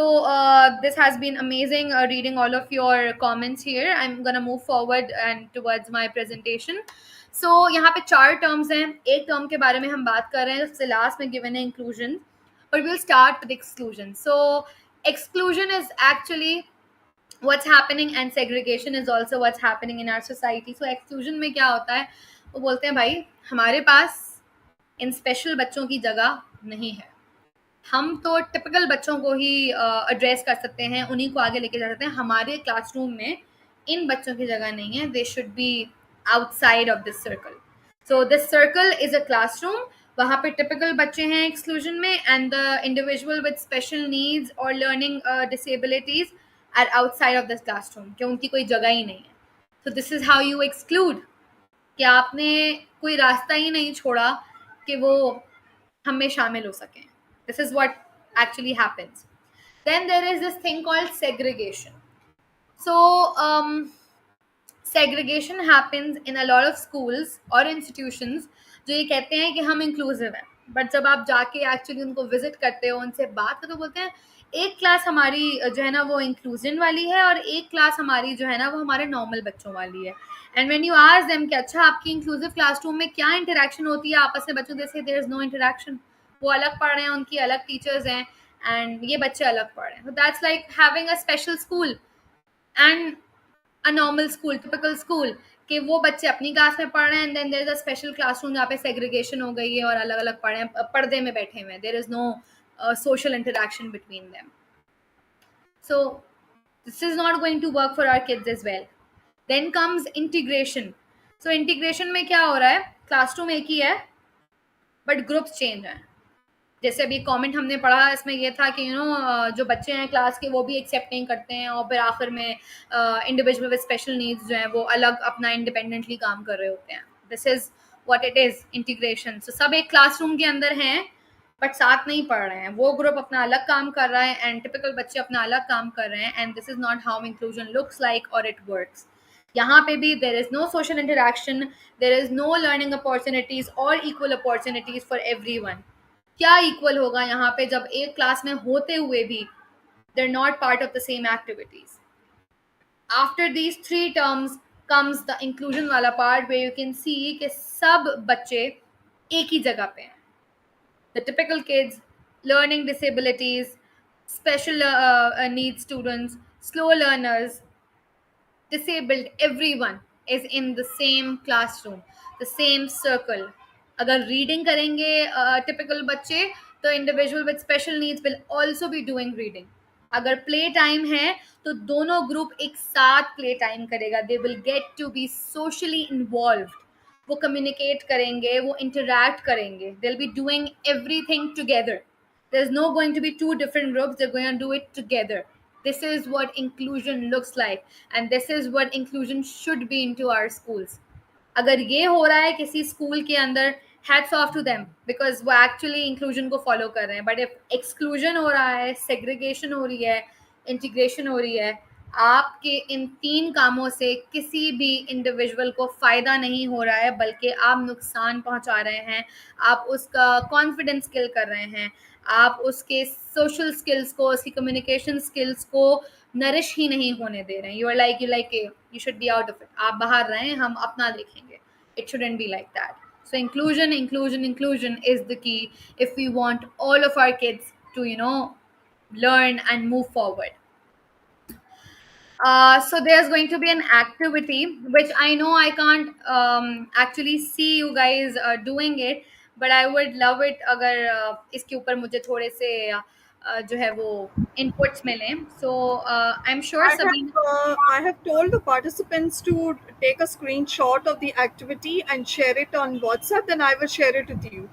this has been amazing reading all of your comments here. I'm gonna move forward and towards my presentation. So यहाँ पे 4 terms हैं. एक term के बारे में हम बात कर रहे हैं, सबसे लास्ट में given है inclusion, but we'll start with exclusion. So exclusion is actually what's happening and segregation is also what's happening in our society. So exclusion में क्या होता है, वो बोलते हैं भाई हमारे पास इन स्पेशल बच्चों की जगह नहीं है. हम तो टिपिकल बच्चों को ही एड्रेस कर सकते हैं, उन्हीं को आगे लेके जा सकते हैं. हमारे क्लासरूम में इन बच्चों की जगह नहीं है. They should be outside of this circle. So this circle is a classroom. वहाँ पे टिपिकल बच्चे हैं एक्सक्लूजन में and the individual with special needs और learning disabilities are outside of this classroom, कि उनकी कोई जगह ही नहीं है. So this is how you exclude, कि आपने कोई रास्ता ही नहीं छोड़ा कि वो हम में शामिल हो सकें. This is what actually happens. Then there is this thing called segregation. So segregation happens in a lot of schools or institutions जो ये कहते हैं कि हम inclusive हैं, but जब आप जाके actually उनको visit करते हो, उनसे बात करते हो, बोलते हैं एक क्लास हमारी जो है ना वो inclusion वाली है और एक क्लास हमारी जो है ना वो हमारे normal बच्चों वाली है. And when you ask them कि अच्छा आपकी inclusive classroom में क्या interaction होती है आपस में बच्चों, they say there is no interaction. वो अलग पढ़ रहे हैं, उनकी अलग टीचर्स हैं एंड ये बच्चे अलग पढ़ रहे हैं. That's like having a special school and a normal school, typical school, कि वो बच्चे अपनी क्लास में पढ़ रहे हैं and then there is a special classroom जहाँ पे सेग्रीगेशन हो गई है और अलग अलग पढ़ रहे हैं, पर्दे में बैठे हुए हैं. There is no social interaction between them. So this is not going to work for our kids as well. Then comes integration. So integration में क्या हो रहा है, क्लासरूम एक ही है बट ग्रुप्स चेंज हैं. जैसे अभी कमेंट हमने पढ़ा, इसमें ये था कि जो बच्चे हैं क्लास के वो भी एक्सेप्ट नहीं करते हैं और फिर आखिर में इंडिविजुअल विद स्पेशल नीड्स जो हैं वो अलग अपना इंडिपेंडेंटली काम कर रहे होते हैं. This is what it is, integration. So सब एक क्लासरूम के अंदर हैं बट साथ नहीं पढ़ रहे हैं. वो ग्रुप अपना अलग काम कर रहा है एंड टिपिकल बच्चे अपना अलग काम कर रहे हैं and this is not how inclusion looks like और इट वर्क्स. यहाँ पे भी there is no social interaction, there is no learning opportunities और इक्वल अपॉर्चुनिटीज़ फॉर एवरीवन. क्या इक्वल होगा यहाँ पे जब एक क्लास में होते हुए भी they are not part of the same activities. After these 3 terms comes the inclusion वाला part where you can see कि सब बच्चे एक ही जगह पे हैं. The typical kids, learning disabilities, special need students, slow learners, disabled, everyone is in the same classroom, the same circle. अगर रीडिंग करेंगे टिपिकल बच्चे तो individual with special needs will also be doing reading. अगर play time है तो दोनों group एक साथ प्ले टाइम करेगा. They will get to be socially involved. वो कम्युनिकेट करेंगे, वो इंटरैक्ट करेंगे. They will be doing everything together. There is no going to be 2 different groups. They're going to do it together. This is what inclusion looks like and this is what inclusion should be into our schools. अगर ये हो रहा है किसी school के अंदर, hats off to them because वो actually inclusion को follow कर रहे हैं. But if exclusion हो रहा है, segregation हो रही है, integration हो रही है, आपके इन 3 कामों से किसी भी इंडिविजुअल को फ़ायदा नहीं हो रहा है बल्कि आप नुकसान पहुंचा रहे हैं. आप उसका कॉन्फिडेंस किल कर रहे हैं. आप उसके सोशल स्किल्स को, उसकी कम्युनिकेशन स्किल्स को नरिश ही नहीं होने दे रहे हैं. You are like you should be out of it. आप बाहर रहें, हम अपना देखेंगे. It shouldn't be like that. So inclusion, inclusion, inclusion is the key if we want all of our kids to, learn and move forward. So there's going to be an activity which I know I can't actually see you guys doing it, but I would love it अगर इसके ऊपर मुझे थोड़े से जो है वो inputs मिलें. So I'm sure Sabina. I have told the participants to take a screenshot of the activity and share it on WhatsApp. Then I will share it with you.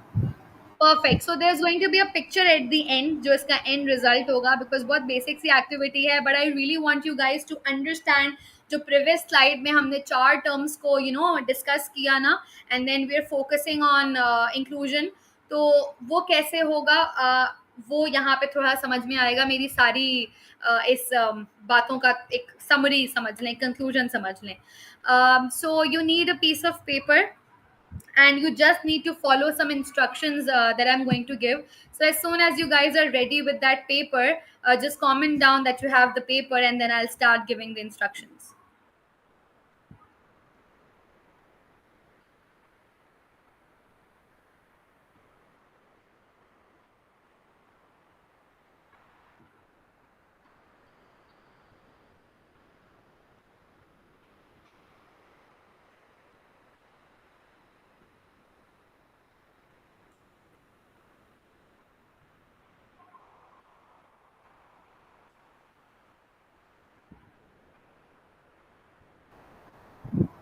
Perfect. So there's going to be a picture at the end, जो इसका end result होगा, because बहुत basic सी activity है, but I really want you guys to understand जो previous slide में हमने 4 terms को discuss किया ना, and then we're focusing on inclusion. तो वो कैसे होगा, वो यहाँ पे थोड़ा समझ में आएगा. मेरी सारी इस बातों का एक summary समझ लें, conclusion समझ लें. So you need a piece of paper, and you just need to follow some instructions that I'm going to give. So as soon as you guys are ready with that paper, just comment down that you have the paper, and then I'll start giving the instructions.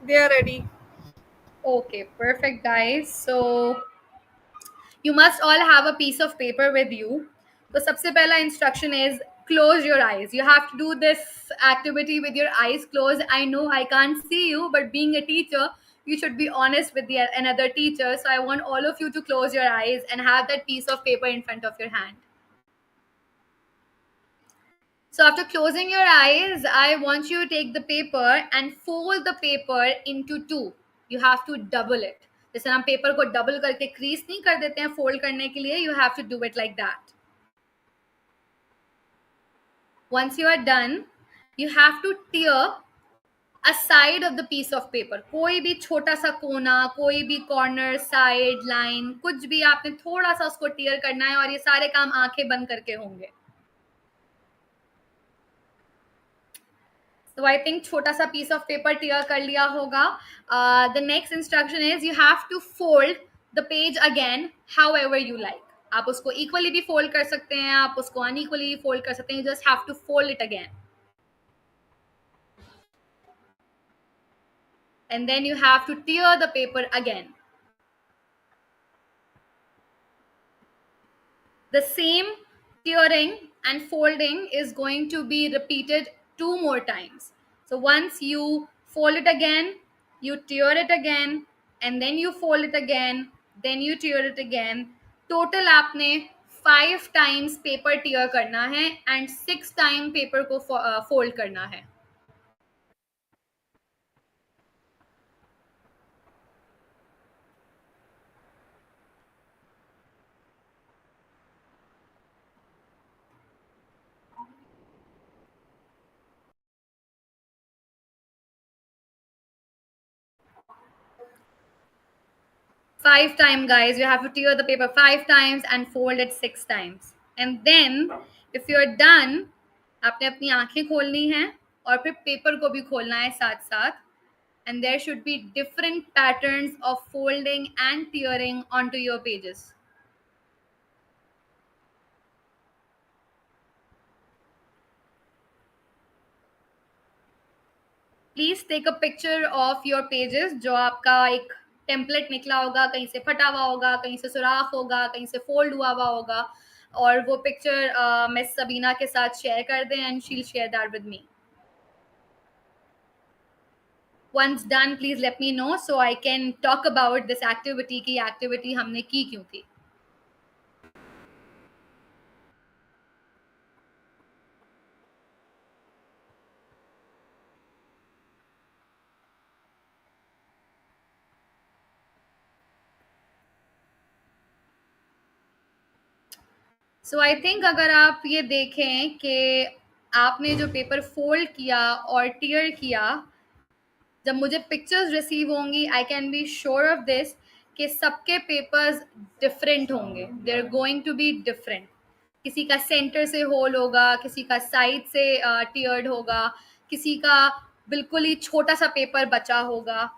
They are ready. Okay, perfect, guys. So you must all have a piece of paper with you. So सबसे पहला instruction is close your eyes. You have to do this activity with your eyes closed. I know I can't see you, but being a teacher, you should be honest with another teacher. So I want all of you to close your eyes and have that piece of paper in front of your hand. So after closing your eyes, I want you to take the paper and fold the paper into two. You have to double it. जैसे हम paper को double करके crease नहीं कर देते हैं fold करने के लिए, you have to do it like that. Once you are done, you have to tear a side of the piece of paper. कोई भी छोटा सा कोना, कोई भी कॉर्नर, साइड, लाइन, कुछ भी आपने थोड़ा सा उसको टीयर करना है, और ये सारे काम आंखें बंद करके होंगे. So I think छोटा सा piece of paper tear कर लिया होगा. The next instruction is you have to fold the page again however you like. आप उसको equally भी fold कर सकते हैं, आप उसको unequally fold कर सकते हैं. You just have to fold it again. And then you have to tear the paper again. The same tearing and folding is going to be repeated 2 more times. So once you fold it again, you tear it again, and then you fold it again, then you tear it again. Total आपने 5 times paper tear करना है and 6 times paper को fold करना है. Five times, guys. You have to tear the paper 5 times and fold it 6 times. And then, if you're done, आपने अपनी आंखें खोलनी है और फिर पेपर को भी खोलना है साथ साथ. And there should be different patterns of folding and tearing onto your pages. Please take a picture of your pages. जो आपका एक टेम्पलेट निकला होगा, कहीं से फटा हुआ होगा, कहीं से सुराख होगा, कहीं से फोल्ड हुआ होगा, और वो पिक्चर मिस सबीना के साथ शेयर कर दें, and she'll share that with me. Once done, please let me know so I can talk about this activity की activity हमने की क्यों थी. सो आई थिंक अगर आप ये देखें कि आपने जो पेपर फोल्ड किया और टीयर किया, जब मुझे पिक्चर्स रिसीव होंगी, I can be sure of this कि सबके पेपर्स डिफरेंट होंगे, they are going to be different. किसी का सेंटर से होल होगा, किसी का साइड से टियर्ड होगा, किसी का बिल्कुल ही छोटा सा पेपर बचा होगा.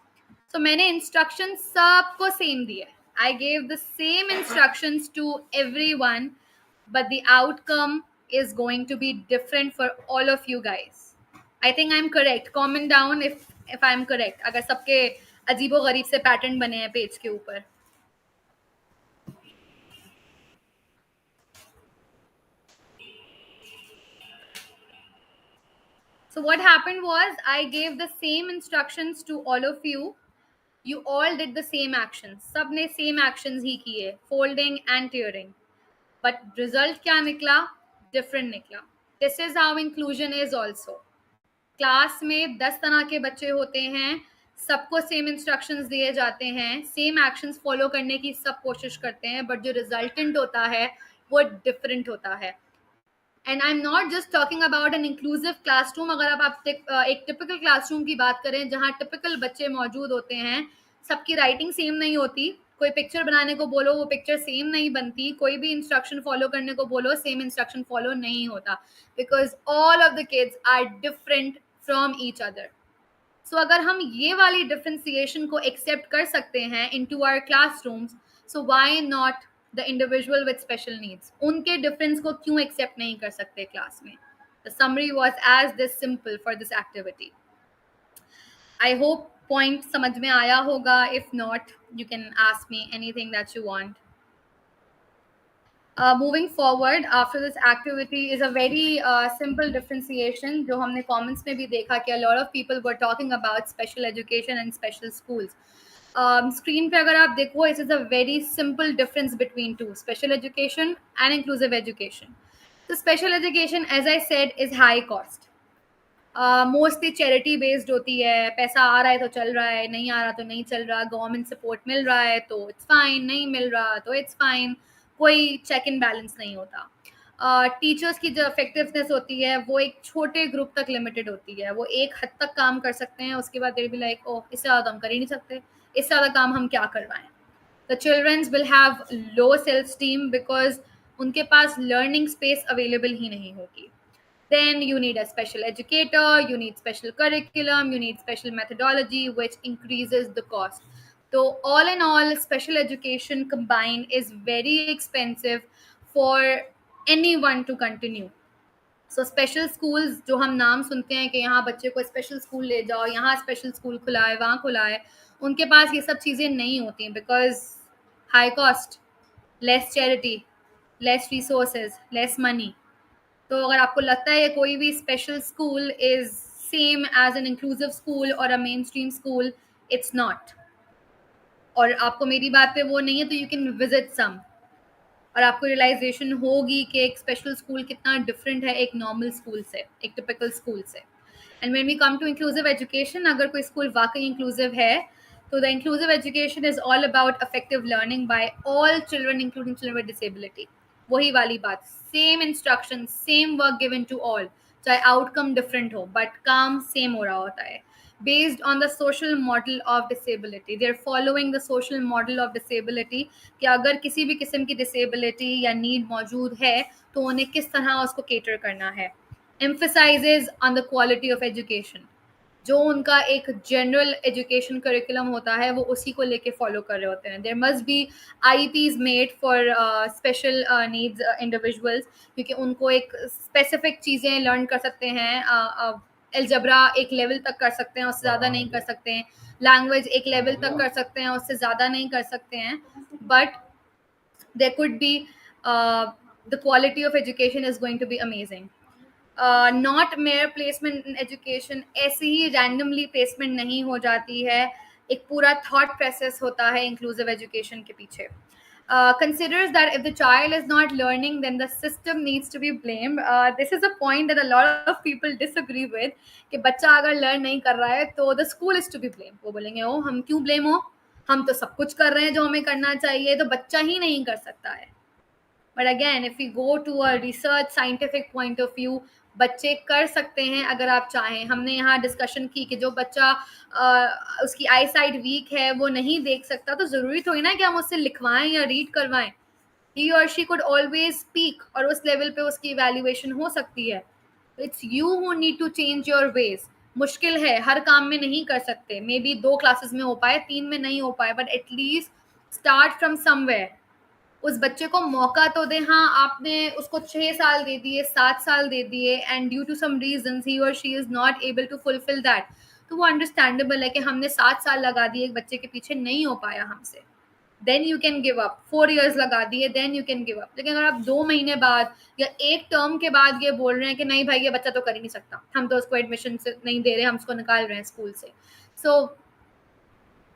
तो मैंने इंस्ट्रक्शन सबको सेम दिए. I gave the same instructions to everyone, but the outcome is going to be different for all of you guys. I think I'm correct. Comment down if I'm correct. अगर सबके अजीबो गरीब से pattern बने हैं page के ऊपर. So what happened was I gave the same instructions to all of you. You all did the same actions. सबने same actions ही किए, folding and tearing. But result क्या निकला? Different निकला. This is how inclusion is also. Class में 10 तरह के बच्चे होते हैं, सबको सेम इंस्ट्रक्शंस दिए जाते हैं, सेम एक्शंस फॉलो करने की सब कोशिश करते हैं, बट जो रिजल्टेंट होता है वो डिफरेंट होता है. And I am not just talking about an inclusive classroom. अगर आप एक टिपिकल क्लासरूम की बात करें जहाँ टिपिकल बच्चे मौजूद होते हैं, सबकी राइटिंग सेम नहीं होती, कोई पिक्चर बनाने को बोलो वो पिक्चर सेम नहीं बनती, कोई भी इंस्ट्रक्शन फॉलो करने को बोलो सेम इंस्ट्रक्शन फॉलो नहीं होता, because all of the kids are different from each other. So अगर हम ये वाली डिफ्रेंसिएशन को एक्सेप्ट कर सकते हैं into our classrooms, so why not the individual with special needs? उनके डिफरेंस को क्यों एक्सेप्ट नहीं कर सकते क्लास में? The summary was as this simple for this activity. I hope point समझ में आया होगा. If not, you can ask me anything that you want. Moving forward after this activity is a very simple differentiation जो हमने comments में भी देखा कि a lot of people were talking about special education and special schools. Screen पे अगर आप देखो, it is a very simple difference between two, special education and inclusive education. So special education, as I said, is high cost. Mostly charity based होती है, पैसा आ रहा है तो चल रहा है, नहीं आ रहा तो नहीं चल रहा, गवर्नमेंट सपोर्ट मिल रहा है तो इट्स फाइन, नहीं मिल रहा तो इट्स फाइन, कोई चेक इन बैलेंस नहीं होता. टीचर्स की जो इफेक्टिवनेस होती है वो एक छोटे ग्रुप तक लिमिटेड होती है, वो एक हद तक काम कर सकते हैं, उसके बाद दे बी लाइक ओह इससे ज़्यादा हम कर ही नहीं सकते, इससे ज़्यादा काम हम क्या करवाएं. The childrens will have low self esteem because उनके पास लर्निंग स्पेस अवेलेबल ही नहीं होगी. Then you need a special educator, you need special curriculum, you need special methodology, which increases the cost. So all in all, special education combined is very expensive for anyone to continue. So special schools जो हम नाम सुनते हैं कि यहाँ बच्चे को special school ले जाओ, यहाँ स्पेशल स्कूल खुला है, वहाँ खुला है, उनके पास ये सब चीज़ें नहीं होती because high cost, less charity, less resources, less money. तो अगर आपको लगता है कोई भी special school is same as an inclusive school और a mainstream school, it's not. और आपको मेरी बात पे वो नहीं है तो यू कैन विजिट सम और आपको रियलाइजेशन होगी कि एक स्पेशल स्कूल कितना डिफरेंट है एक नॉर्मल स्कूल से, एक टिपिकल स्कूल से. And when we come to inclusive education, अगर कोई स्कूल वाकई इंक्लूसिव है तो the inclusive education is all about effective learning by all children including children with disability. वही वाली बात, same instruction, same work given to all, चाहे outcome different हो बट काम सेम हो रहा होता है. Based on the social model of disability, they are following the social model of disability कि अगर किसी भी किस्म की disability या need मौजूद है तो उन्हें किस तरह उसको cater करना है. Emphasizes on the quality of education. जो उनका एक जनरल एजुकेशन करिकुलम होता है वो उसी को लेके फॉलो कर रहे होते हैं. There must be IEPs made for special needs individuals, क्योंकि उनको एक स्पेसिफिक चीज़ें लर्न कर सकते हैं. अलजबरा एक लेवल तक कर सकते हैं, उससे ज़्यादा नहीं कर सकते हैं. लैंग्वेज एक लेवल तक कर सकते हैं, उससे ज़्यादा नहीं कर सकते हैं. But there could be the quality of education is going to be amazing. Not mere placement in education ऐसे ही रैंडमली प्लेसमेंट नहीं हो जाती है, एक पूरा थॉट प्रोसेस होता है इंक्लूसिव एजुकेशन के पीछे. Considers that if the child is not learning, then the system needs to be blamed. This is a point that a lot of people disagree with, कि बच्चा अगर लर्न नहीं कर रहा है तो the school is to be blamed. वो बोलेंगे ओ हम क्यों ब्लेम हो, हम तो सब कुछ कर रहे हैं जो हमें करना चाहिए, तो बच्चा ही नहीं कर सकता है. But again, if we go to a research scientific point of view, बच्चे कर सकते हैं अगर आप चाहें। हमने यहाँ डिस्कशन की कि जो बच्चा उसकी आई साइट वीक है, वो नहीं देख सकता, तो ज़रूरी थोड़ी ना कि हम उससे लिखवाएं या रीड करवाएं। ही और शी कुड ऑलवेज स्पीक, और उस लेवल पे उसकी इवैल्यूएशन हो सकती है। It's you who need to change your ways. मुश्किल है, हर काम में नहीं कर सकते, मे बी 2 क्लासेस में हो पाए, 3 में नहीं हो पाए, but at least start from somewhere. उस बच्चे को मौका तो दें। हाँ, आपने उसको 6 साल दे दिए, 7 साल दे दिए, and due to some reasons he और she is not able to fulfil that, तो वो अंडरस्टैंडेबल है कि हमने 7 साल लगा दिए एक बच्चे के पीछे, नहीं हो पाया हमसे, then you can give up. 4 years लगा दिए, then you can give up. लेकिन अगर आप 2 महीने बाद या एक टर्म के बाद ये बोल रहे हैं कि नहीं भाई ये बच्चा तो कर ही नहीं सकता, हम तो उसको एडमिशन से नहीं दे रहे, हम उसको निकाल रहे हैं स्कूल से, सो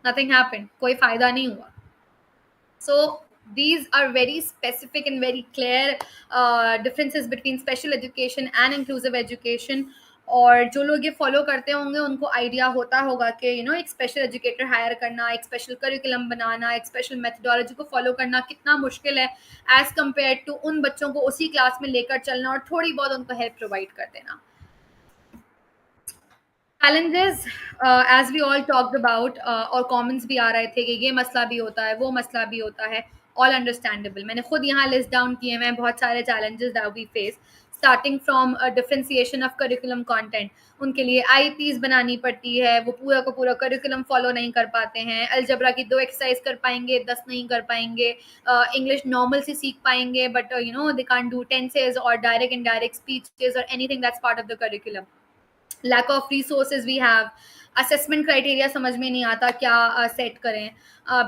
नथिंग हैपेंड, कोई फायदा नहीं हुआ। So these are very specific and very clear differences between special education and inclusive education. और जो लोग ये फॉलो करते होंगे उनको आइडिया होता होगा कि एक स्पेशल एजुकेटर हायर करना, एक स्पेशल करिकुलम बनाना, एक स्पेशल मेथडोलॉजी को फॉलो करना कितना मुश्किल है एज कम्पेयर टू उन बच्चों को उसी क्लास में लेकर चलना और थोड़ी बहुत उनको हेल्प प्रोवाइड कर देना। Challenges as we all talked about, और कॉमेंट्स भी आ रहे थे कि ये मसला भी होता है, वो मसला भी होता है, ऑल अंडरस्टैंडेबल। मैंने खुद यहाँ लिस्ट डाउन किए हैं बहुत सारे challenges that we face, starting from differentiation of curriculum content. उनके लिए आईपीज बनानी पड़ती है, वो पूरा का पूरा करिकुलम फॉलो नहीं कर पाते हैं। अलजबरा की 2 एक्सरसाइज कर पाएंगे, 10 नहीं कर पाएंगे। इंग्लिश नॉर्मल से सीख पाएंगे, but they can't do tenses और डायरेक्ट इनडायरेक्ट स्पीचेस और anything that's part of the curriculum. Lack of resources we have. Assessment criteria समझ में नहीं आता क्या सेट करें।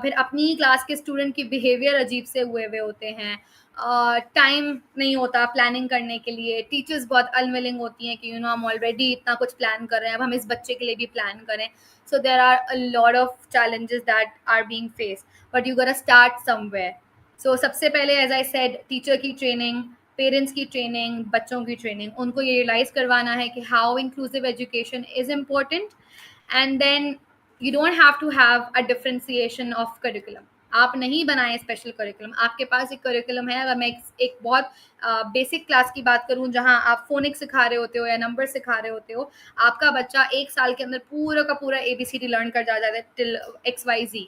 फिर अपनी ही क्लास के स्टूडेंट की बिहेवियर अजीब से हुए होते हैं। टाइम नहीं होता प्लानिंग करने के लिए। टीचर्स बहुत अनविलिंग होती हैं कि हम ऑलरेडी इतना कुछ प्लान कर रहे हैं, अब हम इस बच्चे के लिए भी प्लान करें। So there are a lot of challenges that are being faced, but you gonna start somewhere. So सबसे पहले एज आई सेड, टीचर की ट्रेनिंग, पेरेंट्स की ट्रेनिंग, बच्चों की ट्रेनिंग, उनको ये रियलाइज़ करवाना है कि how inclusive education is important. And then you don't have to have a differentiation of curriculum. आप नहीं बनाए स्पेशल करिकुलम, आपके पास एक करिकुलम है। अगर मैं एक बहुत बेसिक क्लास की बात करूं जहां आप फोनिक सिखा रहे होते हो या नंबर सिखा रहे होते हो, आपका बच्चा 1 साल के अंदर पूरा का पूरा ABCD लर्न कर जाता है till XYZ,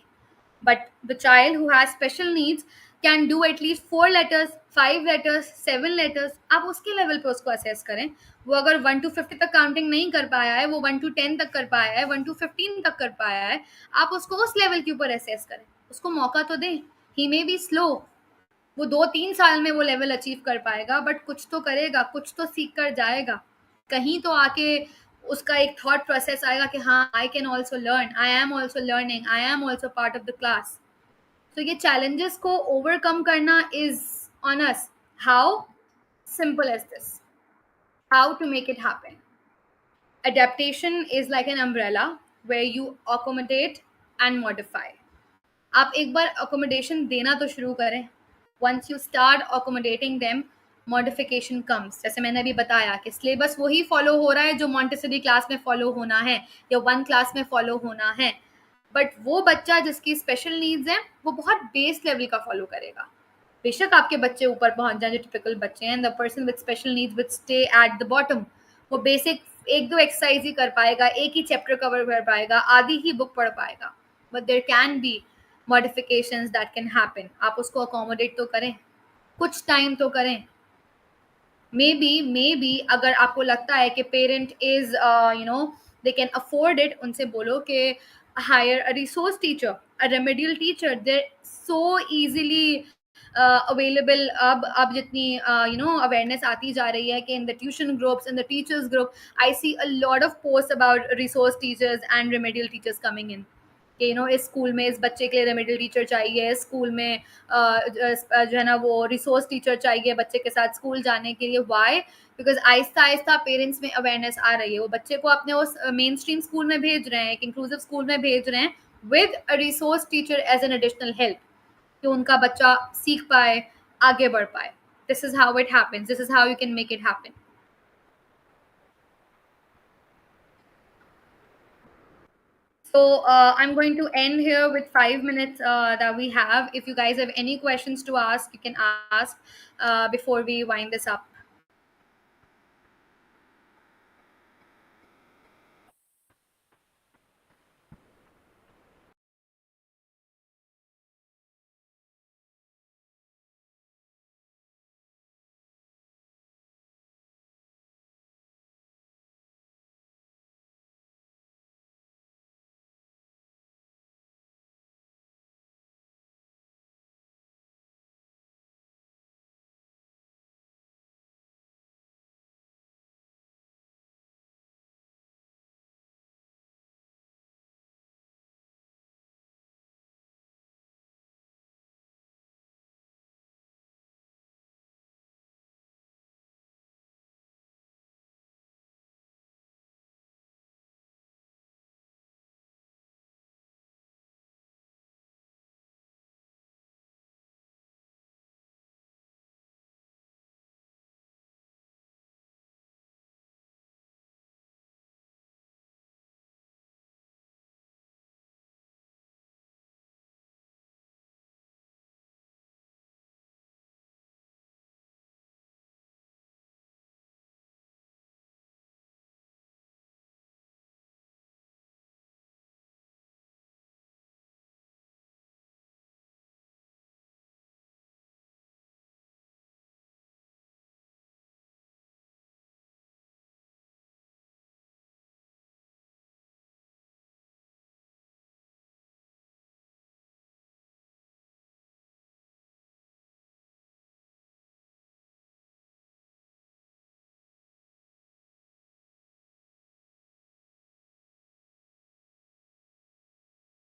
but the child who has special needs can do at least 4 letters, 5 letters, 7 letters। आप उसके लेवल पे उसको असेस करें। वो अगर 1 to 50 तक काउंटिंग नहीं कर पाया है, वो 1 to 10 तक कर पाया है, 1 to 15 तक कर पाया है, आप उसको उस लेवल के ऊपर असेस करें, उसको मौका तो दें। ही मे बी स्लो, वो 2-3 साल में वो लेवल अचीव कर पाएगा, बट कुछ तो करेगा, कुछ तो सीख कर जाएगा। कहीं तो आके उसका एक थॉट प्रोसेस आएगा कि हाँ, I can also learn, I am also learning, I am also part of the class. तो ये चैलेंजेस को ओवरकम करना is on us. How? Simple as this, how to make it happen. Adaptation is like an umbrella where you accommodate and modify. आप एक बार accommodation देना तो शुरू करें। Once you start accommodating them, modification comes। जैसे मैंने अभी बताया कि सिलेबस वही फॉलो हो रहा है जो मॉन्टेसरी क्लास में फॉलो होना है या 1 क्लास में फॉलो होना है, बट वो बच्चा जिसकी स्पेशल नीड्स हैं वो बहुत बेस लेवल का फॉलो करेगा। बेशक आपके बच्चे ऊपर पहुंच जाए जो टिपिकल बच्चे हैं, the person with special needs with stay at the bottom. वो बेसिक 1-2 एक्सरसाइज ही कर पाएगा, एक ही चैप्टर कवर कर पाएगा, आधी ही बुक पढ़ पाएगा, but there can be modifications that can happen. आप उसको अकोमोडेट तो करें, कुछ टाइम तो करें। मे बी अगर आपको लगता है कि parent is they can afford it, उनसे बोलो कि hire a resource teacher, a remedial teacher, they so easily available. अब जितनी अवेयरनेस आती जा रही है कि in the tuition groups, in the teachers group, I see a lot of post about resource teachers and remedial teachers coming in कि इस school में इस बच्चे के लिए रेमेडियल टीचर चाहिए, स्कूल में जो है ना वो रिसोर्स टीचर चाहिए बच्चे के साथ स्कूल जाने के लिए। Y? Because Aahista Aahista parents में अवेयरनेस आ रही है, वो बच्चे को अपने उस मेन स्ट्रीम स्कूल में भेज रहे हैं, एक इंक्लूसिव स्कूल में भेज रहे हैं with a resource teacher as an additional help, कि उनका बच्चा सीख पाए, आगे बढ़ पाए। This is how it happens, this is how you can make it happen. So I'm going to end here with 5 minutes that we have. If you guys have any questions to ask, you can ask before we wind this up.